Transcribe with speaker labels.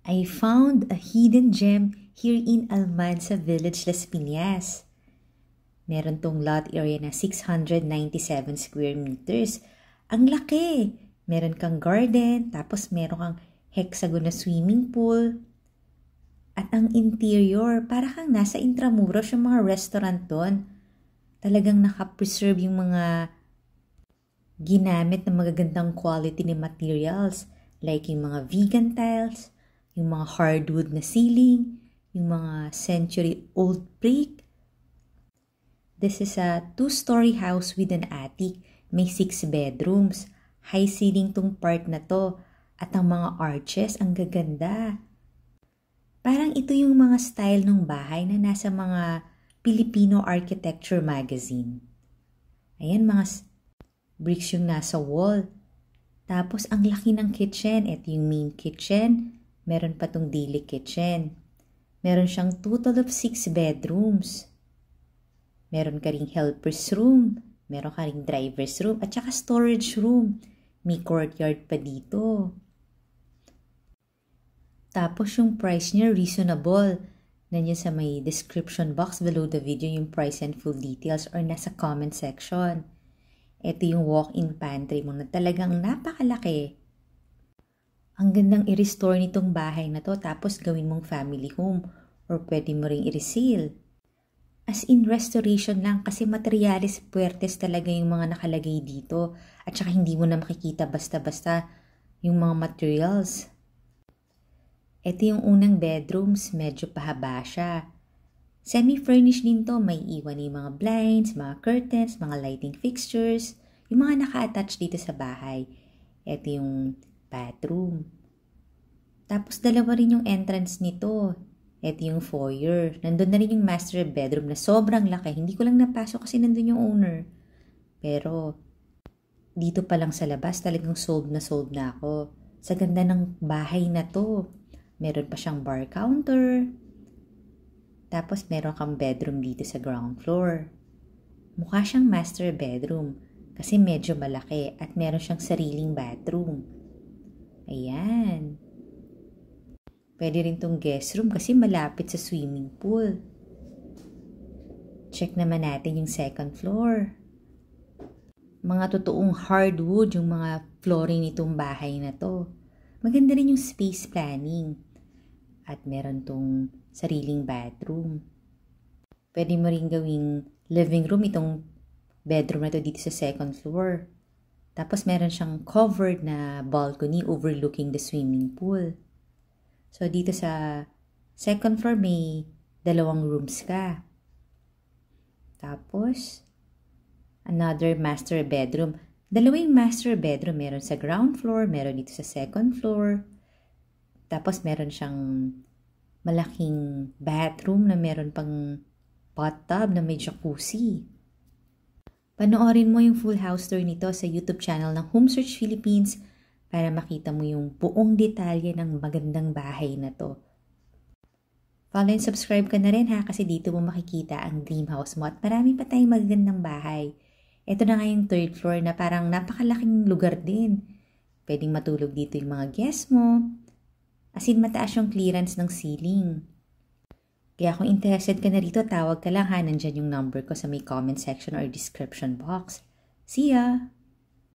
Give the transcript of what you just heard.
Speaker 1: I found a hidden gem here in Almansa Village, Las Piñas. Meron tong lot area na 697 square meters. Ang laki! Meron kang garden, tapos meron kang hexagon na swimming pool. At ang interior, para kang nasa Intramuros, yung mga restaurant doon. Talagang nakapreserve yung mga ginamit na magagandang quality ni materials. Like yung mga vegan tiles, yung mga hardwood na ceiling, yung mga century-old brick. This is a 2-story house with an attic. May 6 bedrooms. High ceiling tong part na to. At ang mga arches, ang gaganda. Parang ito yung mga style ng bahay na nasa mga Filipino Architecture Magazine. Ayan, mga bricks yung nasa wall. Tapos, ang laki ng kitchen. Ito yung main kitchen. Meron pa tong daily kitchen. Meron siyang total of 6 bedrooms. Meron ka ring helper's room. Meron ka ring driver's room. At saka storage room. May courtyard pa dito. Tapos yung price niya reasonable. Nandiyan sa may description box below the video yung price and full details or nasa comment section. Ito yung walk-in pantry mo na talagang napakalaki. Ang gandang i-restore nitong bahay na to tapos gawin mong family home or pwede mo ring i-resale. As in restoration lang kasi materialis puertes talaga yung mga nakalagay dito at saka hindi mo na makikita basta-basta yung mga materials. Ito yung unang bedrooms, medyo pahaba siya. Semi-furnished din to, may iwan yung mga blinds, mga curtains, mga lighting fixtures, yung mga naka-attach dito sa bahay. Ito yung bathroom. Tapos dalawa rin yung entrance nito. Ito yung foyer. Nandun na rin yung master bedroom na sobrang laki. Hindi ko lang napasok kasi nandun yung owner. Pero dito pa lang sa labas talagang sold na ako. Sa ganda ng bahay na to. Meron pa siyang bar counter. Tapos meron kang bedroom dito sa ground floor. Mukha siyang master bedroom kasi medyo malaki at meron siyang sariling bathroom. Ayan. Pwede rin tong guest room kasi malapit sa swimming pool. Check naman natin yung second floor. Mga totoong hardwood yung mga flooring nitong bahay na to. Maganda rin yung space planning. At meron tong sariling bathroom. Pwede mo rin gawing living room itong bedroom na to dito sa second floor. Tapos meron siyang covered na balcony overlooking the swimming pool. So dito sa second floor may 2 rooms ka. Tapos another master bedroom. 2 yung master bedroom. Meron sa ground floor, meron dito sa second floor. Tapos meron siyang malaking bathroom na meron pang bathtub na may jacuzzi. Panoorin mo yung full house tour nito sa YouTube channel ng Home Search Philippines para makita mo yung buong detalye ng magandang bahay na to. Follow and subscribe ka na rin ha kasi dito mo makikita ang dream house mo at marami pa tayong magagandang bahay. Ito na nga yung 3rd floor na parang napakalaking lugar din. Pwedeng matulog dito yung mga guests mo. As in, mataas yung clearance ng ceiling. Kaya kung interested ka na rito, tawag ka lang ha. Nandyan yung number ko sa may comment section or description box. See ya!